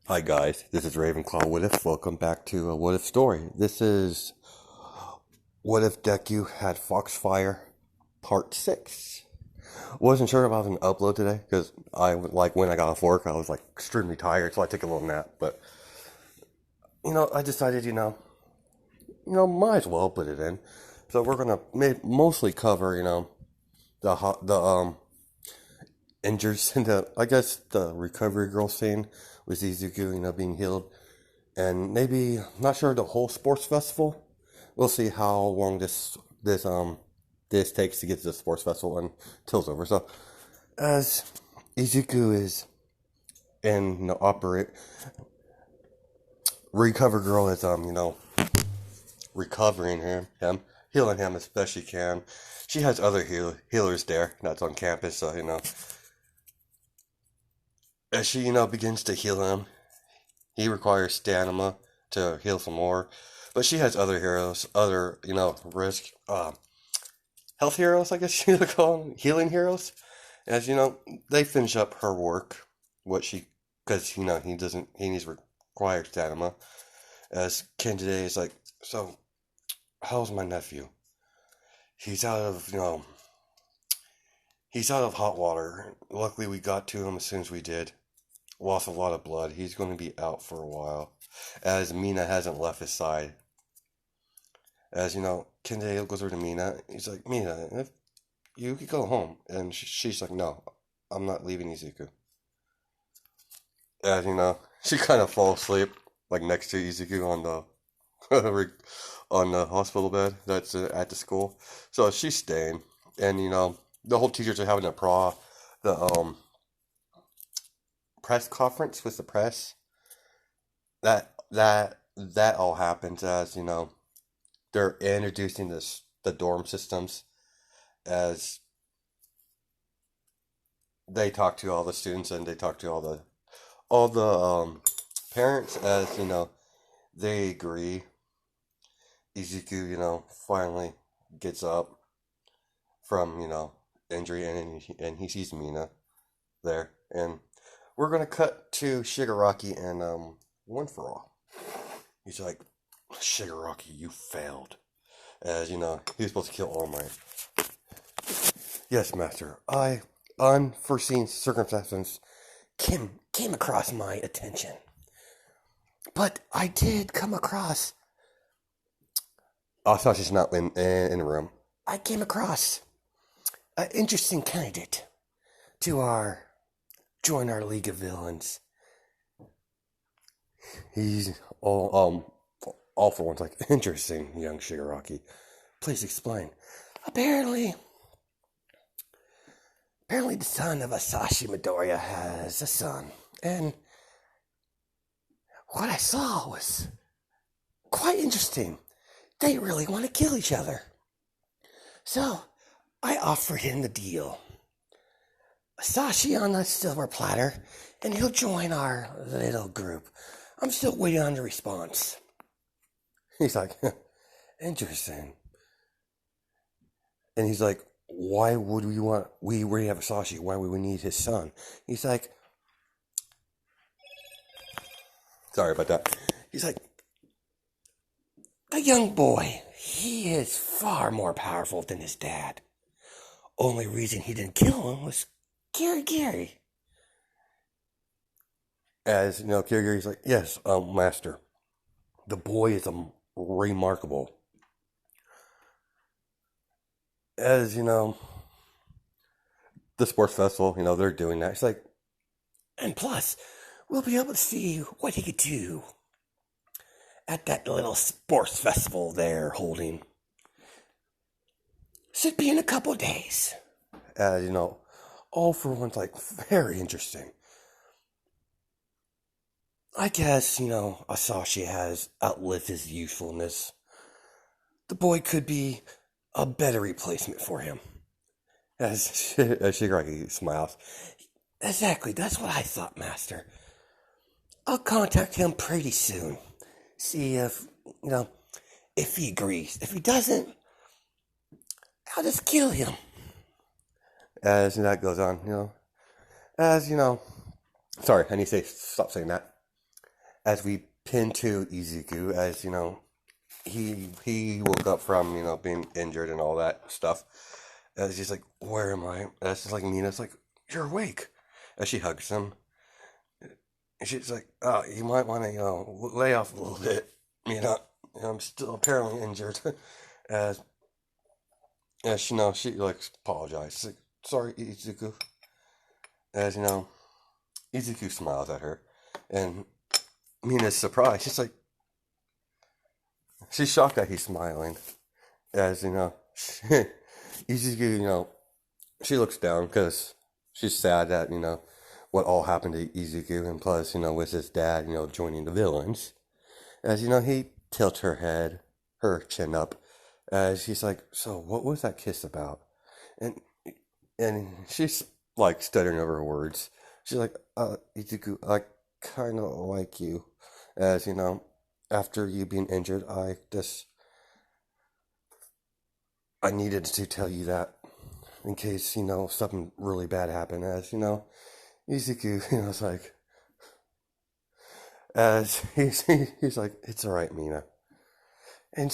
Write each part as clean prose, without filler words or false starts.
Hi guys, this is Ravenclaw What If. Welcome back to a What If story. This is What If Deku had Foxfire Part 6. Wasn't sure if I was going to upload today because when I got off work I was extremely tired, so I took a little nap. But I decided might as well put it in. So we're gonna mostly cover the injuries and the recovery girl scene with Izuku being healed. And maybe not sure the whole sports festival. We'll see how long this takes to get to the sports festival until it's over. So as Izuku is in operate, recover girl is recovering him, healing him as best she can. She has other healers there that's on campus, so as she begins to heal him, he requires stamina to heal some more. But she has other heroes, risk, health heroes, I guess you would call them, healing heroes. As they finish up her work, because he needs required stamina. As Ken today is like, so, how's my nephew? He's out of, he's out of hot water. Luckily, we got to him as soon as we did. Lost a lot of blood. He's going to be out for a while, as Mina hasn't left his side. As Kende goes over to Mina. He's like, Mina, if you could go home, and she's like, no, I'm not leaving Izuku. As she kind of falls asleep next to Izuku on the on the hospital bed that's at the school. So she's staying, and the whole teachers are having the press conference with the press. That all happens as they're introducing the dorm systems, as they talk to all the students and they talk to all the parents, as they agree. Izuku finally gets up from injury, and he sees Mina there, and we're gonna cut to Shigaraki and One for All. He's like, Shigaraki, you failed. As he was supposed to kill All Might. Yes, Master. Unforeseen circumstances came across my attention. But I did come across. Oh, Sasha's not in the room. I came across an interesting candidate to join our League of Villains. He's all for once like, interesting, young Shigaraki. Please explain. Apparently the son of Asashi Midoriya has a son, and what I saw was quite interesting. They really want to kill each other. So I offered him the deal. Asashi on a silver platter, and he'll join our little group. I'm still waiting on the response. He's like, interesting. And he's like, why would we already have Asashi, why would we need his son? He's like, sorry about that. He's like, a young boy, he is far more powerful than his dad. Only reason he didn't kill him was Gary. As Gary's like, yes, master. The boy is remarkable. As the sports festival, they're doing that. It's like, and plus, we'll be able to see what he could do at that little sports festival they're holding. Should be in a couple of days. As all for one's very interesting. I guess, Asashi has outlived his usefulness. The boy could be a better replacement for him. As Shigaraki smiles. Exactly, that's what I thought, Master. I'll contact him pretty soon. See if he agrees. If he doesn't, I'll just kill him. As that goes on, as sorry, I need to stop saying that. as we pin to Izuku, as you know, he woke up from being injured and all that stuff. As he's like, "Where am I?" As just like Mina's like, "You're awake." As she hugs him, and she's like, "Oh, you might want to lay off a little bit. You know, I'm still apparently injured." as as she like apologized. She's like, "Sorry, Izuku." As Izuku smiles at her, and Mina's surprised. She's shocked that he's smiling. As Izuku, she looks down because she's sad that what all happened to Izuku, and plus with his dad joining the villains. As he tilts her chin up, as he's like, "So what was that kiss about?" And she's like stuttering over her words. She's like, Izuku, I kind of like you. As after you being injured, I needed to tell you that in case something really bad happened. As Izuku, it's like, as he's like, "It's all right, Mina." And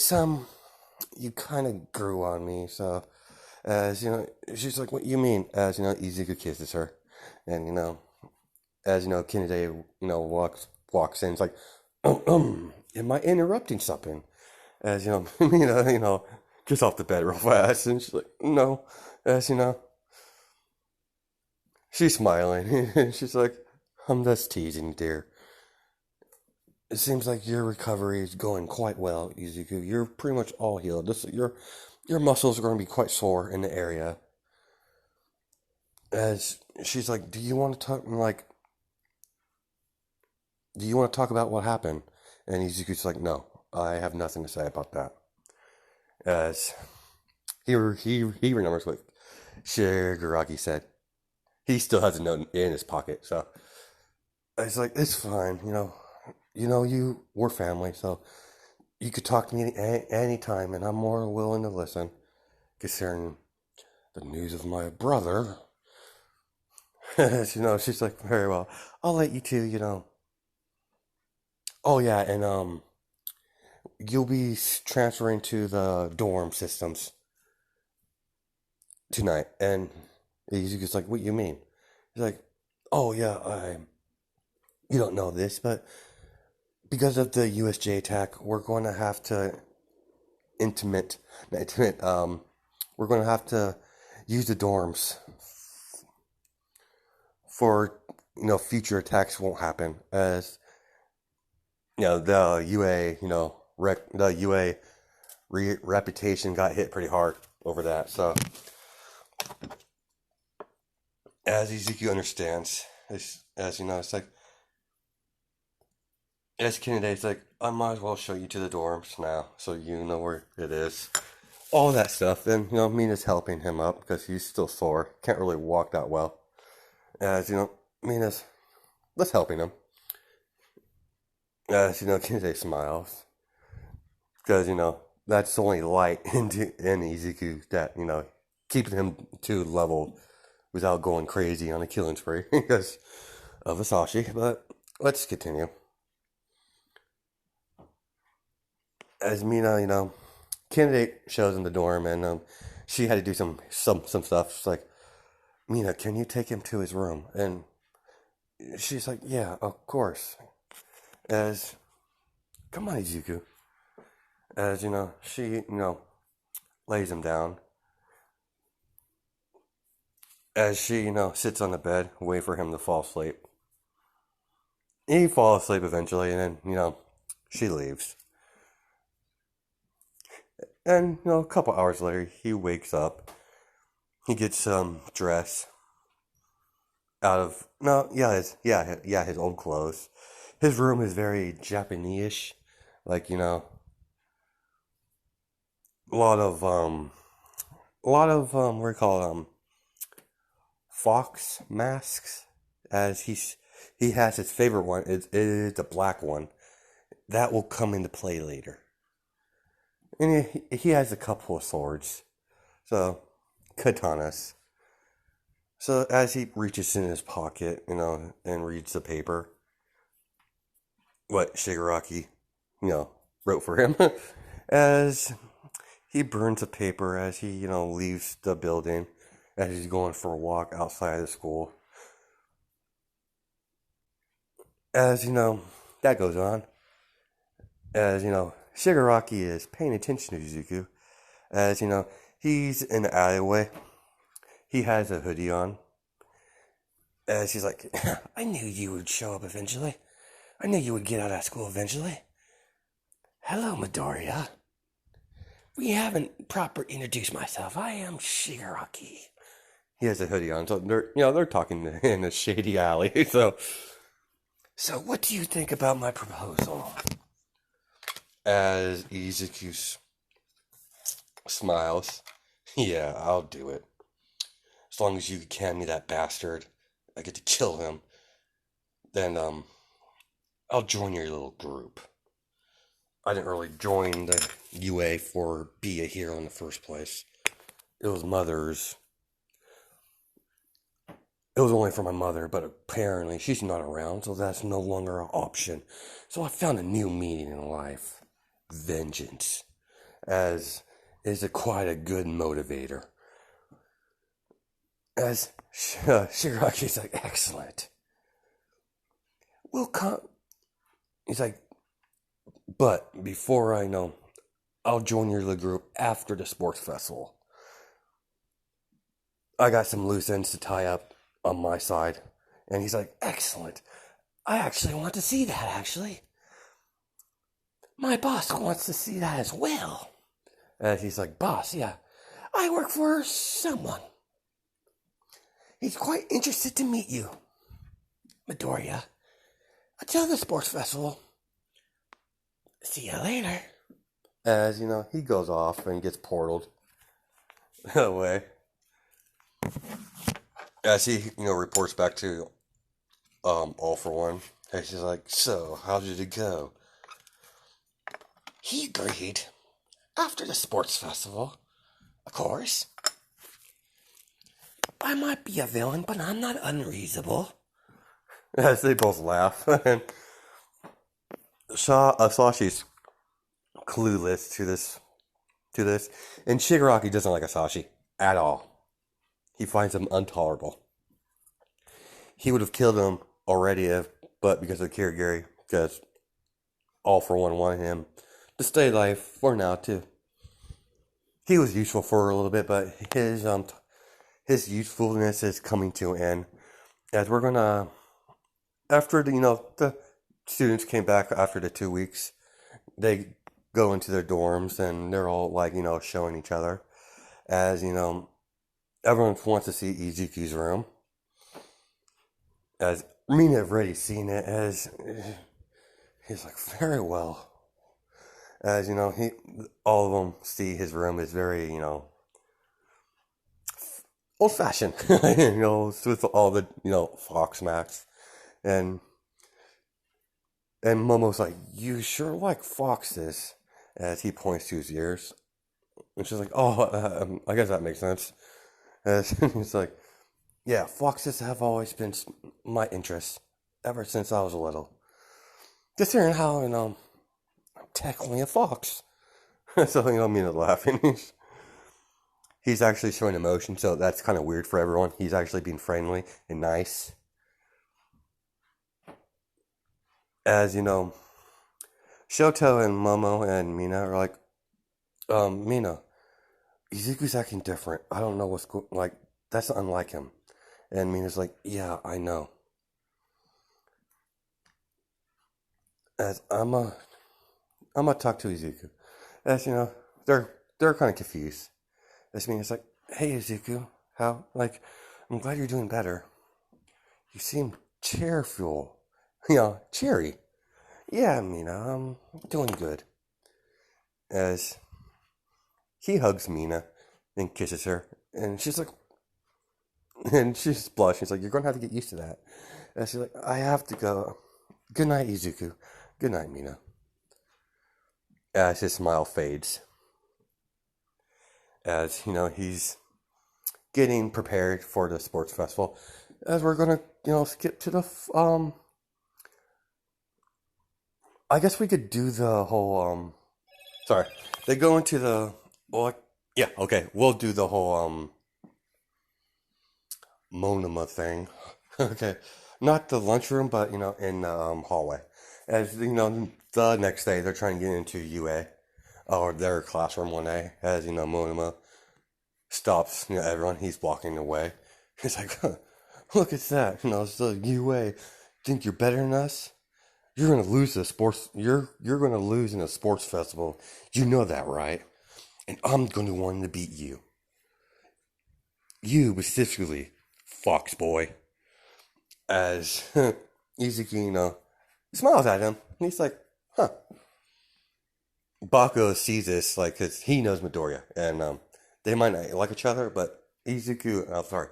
you kind of grew on me, so as she's like, "What you mean?" As Izuku kisses her, and as Kennedy walks in, it's like, am I interrupting something?" As Mina, gets off the bed real fast, and she's like, "No." As she's smiling, and she's like, "I'm just teasing, dear. It seems like your recovery is going quite well, Izuku. You're pretty much all healed. Your muscles are going to be quite sore in the area." As she's like, do you want to talk about what happened?" And Izuku's like, "No, I have nothing to say about that." As he remembers what Shigaraki said. He still has a note in his pocket, so it's like, "It's fine, we're family, so you could talk to me any time, and I'm more willing to listen. Concerning the news of my brother," she's like, "Very well. I'll let you two. Oh yeah, and you'll be transferring to the dorm systems tonight." And he's just like, "What you mean?" He's like, "Oh yeah, you don't know this, but because of the USJ attack, we're going to have to intimate, not intimate, we're going to have to use the dorms for future attacks won't happen, as the UA the UA reputation got hit pretty hard over that." So as Ezekiel understands, as it's like, as Kennedy's like, "I might as well show you to the dorms now, so you know where it is." All that stuff, and Mina's helping him up because he's still sore, can't really walk that well. As Mina's just helping him. As Kennedy smiles because that's the only light in Izuku that keeping him to level without going crazy on a killing spree because of Asashi. But let's continue. As Mina, Kennedy shows in the dorm, and she had to do some stuff. She's like, "Mina, can you take him to his room?" And she's like, "Yeah, of course." As, "Come on, Izuku." As she lays him down. As she sits on the bed, wait for him to fall asleep. He falls asleep eventually, and then she leaves. And a couple hours later, he wakes up. He gets some dress out of no, yeah, his old clothes. His room is very Japanese, like a lot of what do you call fox masks. As he has his favorite one. It is the black one that will come into play later. And he has a couple of swords, so katanas. So as he reaches in his pocket, and reads the paper, what Shigaraki, wrote for him. As he burns a paper as he, leaves the building, as he's going for a walk outside of the school. As, that goes on. As, Shigaraki is paying attention to Izuku. As, he's in the alleyway. He has a hoodie on. As he's like, I knew you would show up eventually. I knew you would get out of school eventually. Hello, Midoriya. We haven't proper introduced myself. I am Shigaraki. He has a hoodie on, so they're talking in a shady alley. So what do you think about my proposal? As Izuku smiles, yeah, I'll do it. As long as you can me that bastard, I get to kill him. Then I'll join your little group. I didn't really join the UA for be a hero in the first place. It was mother's. It was only for my mother, but apparently she's not around, so that's no longer an option. So I found a new meaning in life. Vengeance. As is quite a good motivator. As Shiraki's like, excellent. We'll come. He's like, but before I know, I'll join your little group after the sports festival. I got some loose ends to tie up on my side. And he's like, excellent. I actually want to see that, actually. My boss wants to see that as well. And he's like, boss, yeah. I work for someone. He's quite interested to meet you. Midoriya. Until the sports festival. See you later. As, he goes off and gets portaled away. As he, reports back to All For One. And she's like, so, how did it go? He agreed. After the sports festival. Of course. I might be a villain, but I'm not unreasonable. As they both laugh. And Sashi's clueless to this. And Shigaraki doesn't like Asashi at all. He finds him intolerable. He would have killed him already but because of Kirigiri, because All For One wanted him to stay alive for now too. He was useful for a little bit, but his usefulness is coming to an end. As we're gonna, after the students came back after the 2 weeks, they go into their dorms and they're all like showing each other. As everyone wants to see Izuku's room. As Mina have already seen it, as he's like, very well. As all of them see his room is very old fashioned. With all the fox mats, and Momo's like, you sure like foxes? As he points to his ears, and she's like, oh, I guess that makes sense. As he's like, yeah, foxes have always been my interest ever since I was little. Considering how, I'm technically a fox. So, Mina's laughing. He's actually showing emotion, so that's kind of weird for everyone. He's actually being friendly and nice. As, Shoto and Momo and Mina are like, Mina, Izuku's acting different. I don't know what's like. That's unlike him. And Mina's like, yeah, I know. As I'm gonna talk to Izuku. As they're kind of confused. As Mina's like, hey Izuku, how? Like, I'm glad you're doing better. You seem cheerful. Cheery. Yeah, Mina, I'm doing good. As he hugs Mina and kisses her, and she's like, and she's blushing. She's like, you're going to have to get used to that. And she's like, I have to go. Good night, Izuku. Good night, Mina. As his smile fades. As, he's getting prepared for the sports festival. As we're going to, skip to the, I guess we could do the whole sorry. They go into the well yeah, okay. We'll do the whole monoma thing. Okay. Not the lunchroom, but in the hallway. As the next day they're trying to get into UA or their classroom 1A as Monoma stops everyone. He's walking away. He's like, huh, look at that. It's the UA. Think you're better than us? You're gonna lose the sports. You're gonna lose in a sports festival. You know that, right? And I'm gonna want to beat you. You specifically, Fox Boy. As Izuki, smiles at him. And he's like, huh. Bako sees this, like, cause he knows Midoriya, and they might not like each other, but Izuku, sorry,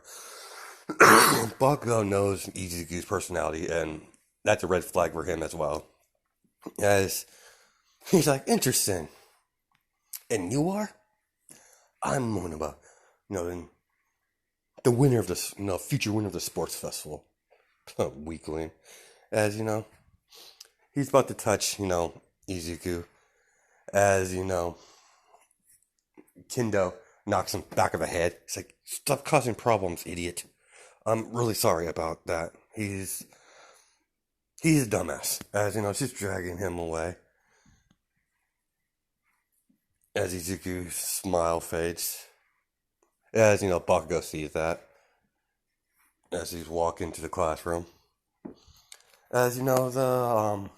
Bako knows Izuku's personality, and that's a red flag for him as well. As he's like, interesting. And you are? I'm Monoma. Then the winner of this, future winner of the sports festival. Weakling. As, he's about to touch, Izuku. As, Kendo knocks him back of the head. He's like, stop causing problems, idiot. I'm really sorry about that. He's a dumbass. As, she's dragging him away. As Izuku's smile fades. As, Bakugo sees that. As he's walking to the classroom. As, the,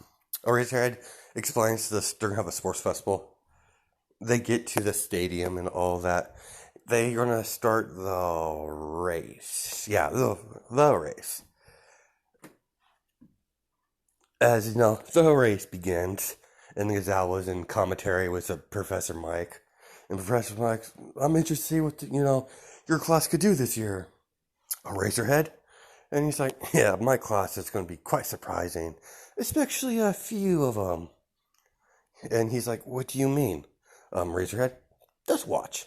Eraserhead explains this during a sports festival. They get to the stadium and all that. They're gonna start the race. Yeah, the race. As, the race begins. And Gazawa's in commentary with Professor Mike. And Professor Mike, I'm interested to see what, your class could do this year. Eraserhead? And he's like, yeah, my class is going to be quite surprising. Especially a few of them. And he's like, what do you mean? Razorhead? Just watch.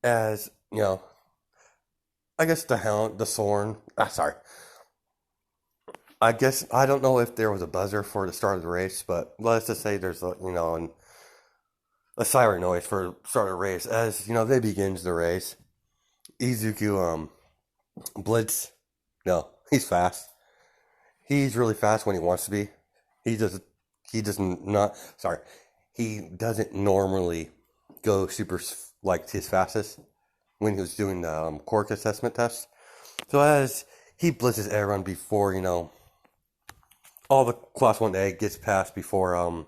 As, I guess the Hound, the Thorn, sorry. I guess, I don't know if there was a buzzer for the start of the race, but let's just say there's, a siren noise for the start of the race. As, they begins the race. Izuku, Blitz, no, he's fast. He's really fast when he wants to be. He doesn't normally go super, like, his fastest when he was doing the quirk assessment test. So as he blitzes everyone before, all the Class 1A gets past before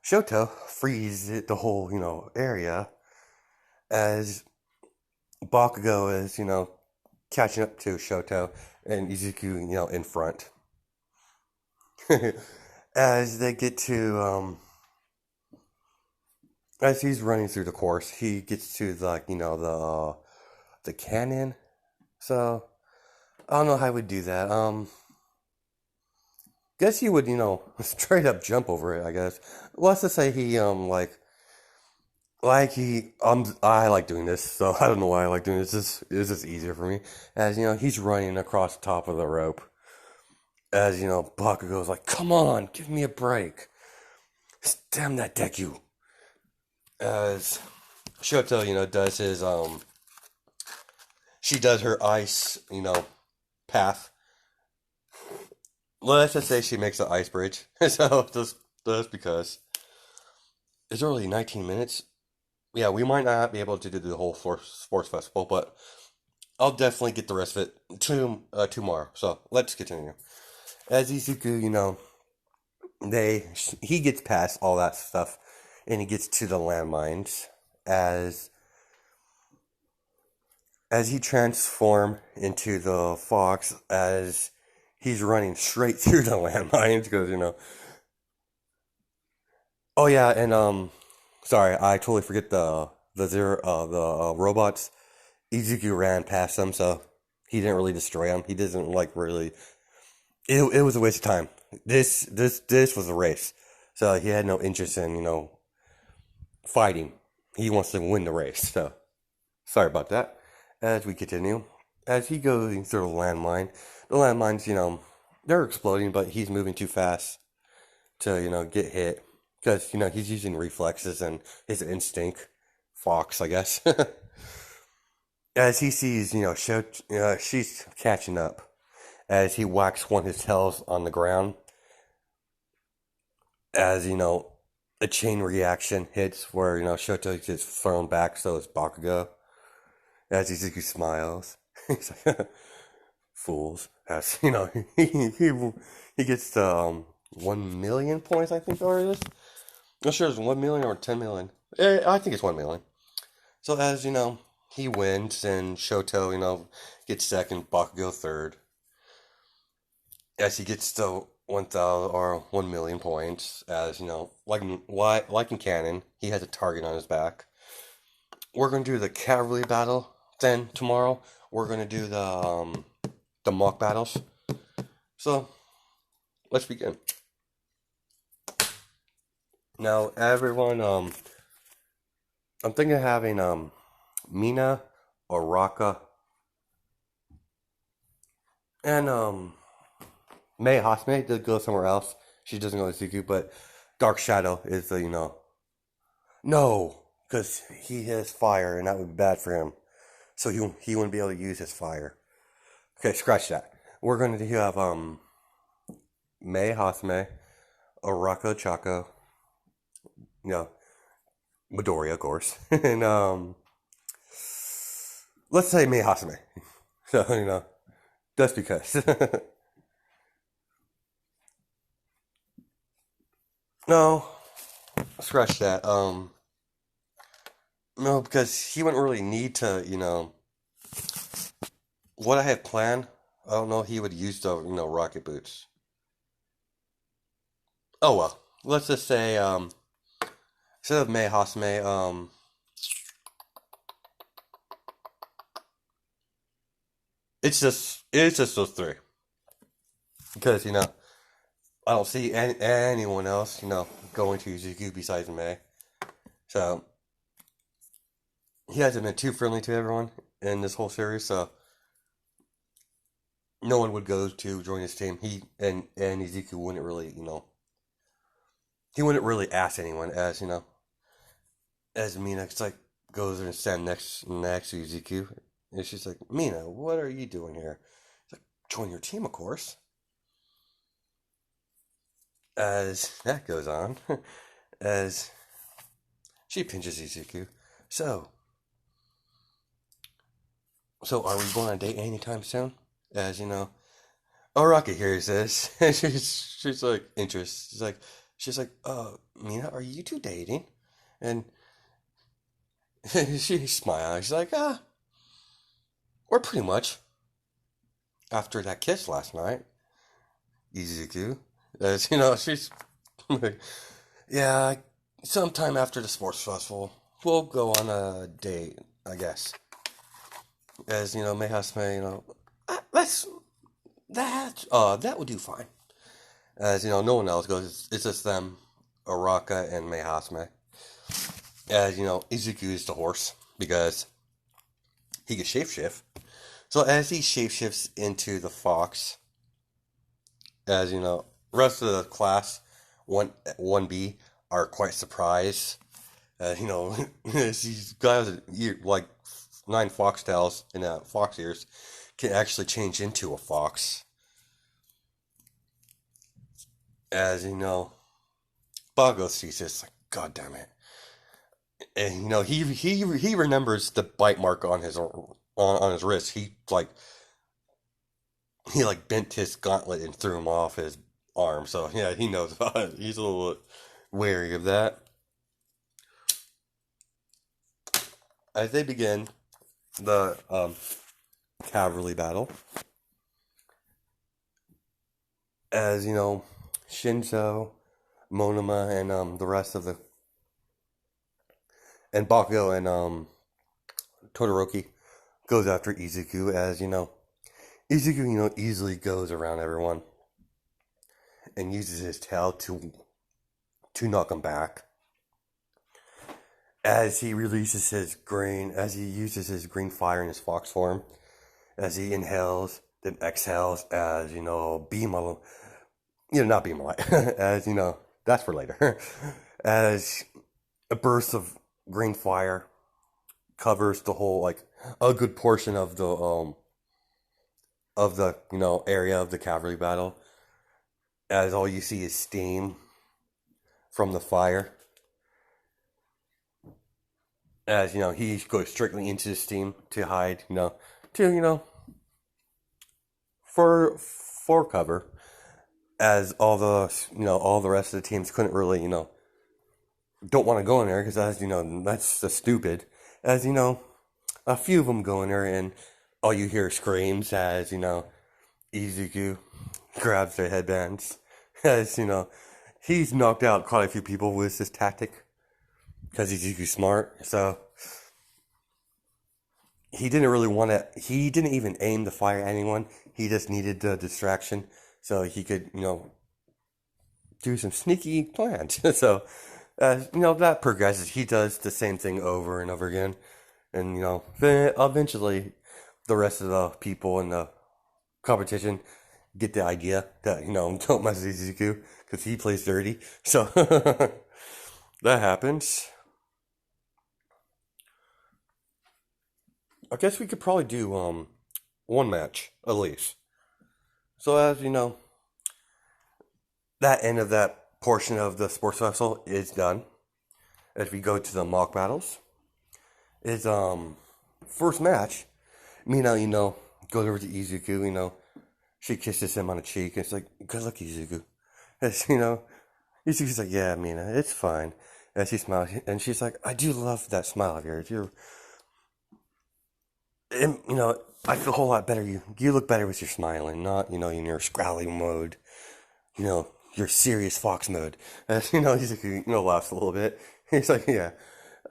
Shoto frees the whole, area as Bakugo is, catching up to Shoto and Izuku, in front. As they get to, as he's running through the course, he gets to the cannon. So I don't know how he would do that. Guess he would, straight up jump over it, I guess. Let's just say he, I like doing this, so I don't know why I like doing this. It's just easier for me. As, he's running across the top of the rope. As, Bakugo's like, come on, give me a break. Damn that deku. As Shoto, does his, she does her ice, path. Let's just say she makes an ice bridge. So, just because. It's only 19 minutes. Yeah, we might not be able to do the whole sports festival, but I'll definitely get the rest of it tomorrow. So, let's continue. As Izuku, he gets past all that stuff, and he gets to the landmines as he transforms into the fox, as he's running straight through the landmines, because, oh yeah, and, sorry, I totally forget the robots. Izuku ran past them, so he didn't really destroy them. He doesn't, really... It was a waste of time. This was a race. So he had no interest in, fighting. He wants to win the race, so... Sorry about that. As we continue, as he goes through the landmines, they're exploding, but he's moving too fast. to, get hit. Because, he's using reflexes and his instinct. Fox, I guess. As he sees, she's catching up. As he whacks one of his tails on the ground. As, a chain reaction hits where, Shoto gets thrown back, so is Bakugo. As Izuku smiles. He's like, fools. As, he gets the 1 million points, I think, or it is. Not sure it's 1 million or 10 million. I think it's 1 million. So as, he wins and Shoto, gets second, Bakugo third. As he gets to 1,000 or 1 million points, as, like in canon, he has a target on his back. We're going to do the cavalry battle. Then tomorrow, we're going to do the mock battles. So, let's begin. Now, everyone, I'm thinking of having, Mina, Araka, and, Mei Hasme did go somewhere else. She doesn't go to Suku, but Dark Shadow is the, no, because he has fire, and that would be bad for him. So he wouldn't be able to use his fire. Okay, scratch that. We're going to have, Mei Hasme, Araka Chaco, Midoriya, of course, and, let's say Mei Hasme. So, just because. No, scratch that. No, because he wouldn't really need to, what I had planned, I don't know, he would use the, rocket boots. Oh well, let's just say, instead of Mei Hasme, it's just those three. Because, I don't see anyone else, going to Izuku besides Mei. So, he hasn't been too friendly to everyone in this whole series, so no one would go to join his team. He and Izuku wouldn't really, he wouldn't really ask anyone as Mina it's like goes and stands next to Izuku. And she's like, Mina, what are you doing here? He's like, join your team, of course. As that goes on, as she pinches Izuku. So are we going on a date anytime soon? As Araki hears this, and she's like interested. She's like, Mina, are you two dating? And she smiles. She's like, we're pretty much. After that kiss last night, Izuku, as she's like, yeah, sometime after the sports festival, we'll go on a date, I guess. As Mei Hasme, that would do fine. As no one else goes. It's just them, Araka and Mei Hasme. As Izuku is the horse because he can shapeshift. So as he shapeshifts into the fox, as rest of the class, 1B are quite surprised. These guys like 9 foxtails and fox ears can actually change into a fox. As Bago sees this, like, God damn it. And he remembers the bite mark on his wrist. He bent his gauntlet and threw him off his arm. So yeah, he knows about it. He's a little wary of that. As they begin the cavalry battle, as Shinzo, Monoma, and the rest of the and Bakugo and Todoroki goes after Izuku. As Izuku easily goes around everyone and uses his tail to knock him back. As he uses his green fire in his fox form, as he inhales, then exhales, as beam of, not beam of light, as that's for later. As a burst of green fire covers the whole, like, a good portion of the area of the cavalry battle, as all you see is steam from the fire. As he goes strictly into the steam to hide, to for cover, as all the rest of the teams couldn't really don't want to go in there because as that's just stupid. As a few of them go in there and all you hear screams as Izuku grabs their headbands. As he's knocked out quite a few people with this tactic because Izuku's smart. So he didn't really want to. He didn't even aim to fire at anyone. He just needed the distraction so he could do some sneaky plans. So that progresses. He does the same thing over and over again, and eventually the rest of the people in the competition get the idea that don't mess with Izuku because he plays dirty. So that happens. I guess we could probably do one match at least. So as that end of that portion of the sports vessel is done. As we go to the mock battles, is first match. Mina, goes over to Izuku. She kisses him on the cheek. And it's like, good luck, Izuku. As Izuku's like, yeah, Mina, it's fine. As he smiles, and she's like, I do love that smile of yours. I feel a whole lot better. You look better with your smiling, not in your scowly mode. Your serious fox mode. As Izuku laughs a little bit. He's like, yeah,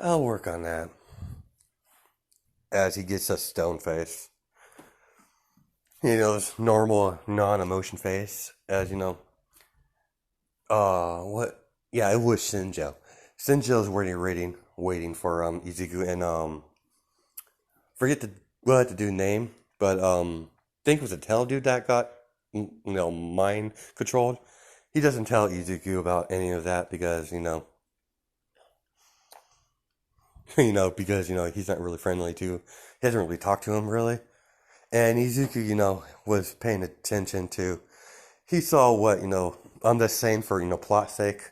I'll work on that. As he gets a stone face. His normal non-emotion face. As what? Yeah, it was Shinjo. Shinjo's waiting for Izuku and forget the dude name, but I think it was a Tell dude that got mind controlled. He doesn't tell Izuku about any of that because because he's not really friendly to. He hasn't really talked to him really, and Izuku was paying attention to. He saw what I'm just saying for plot sake.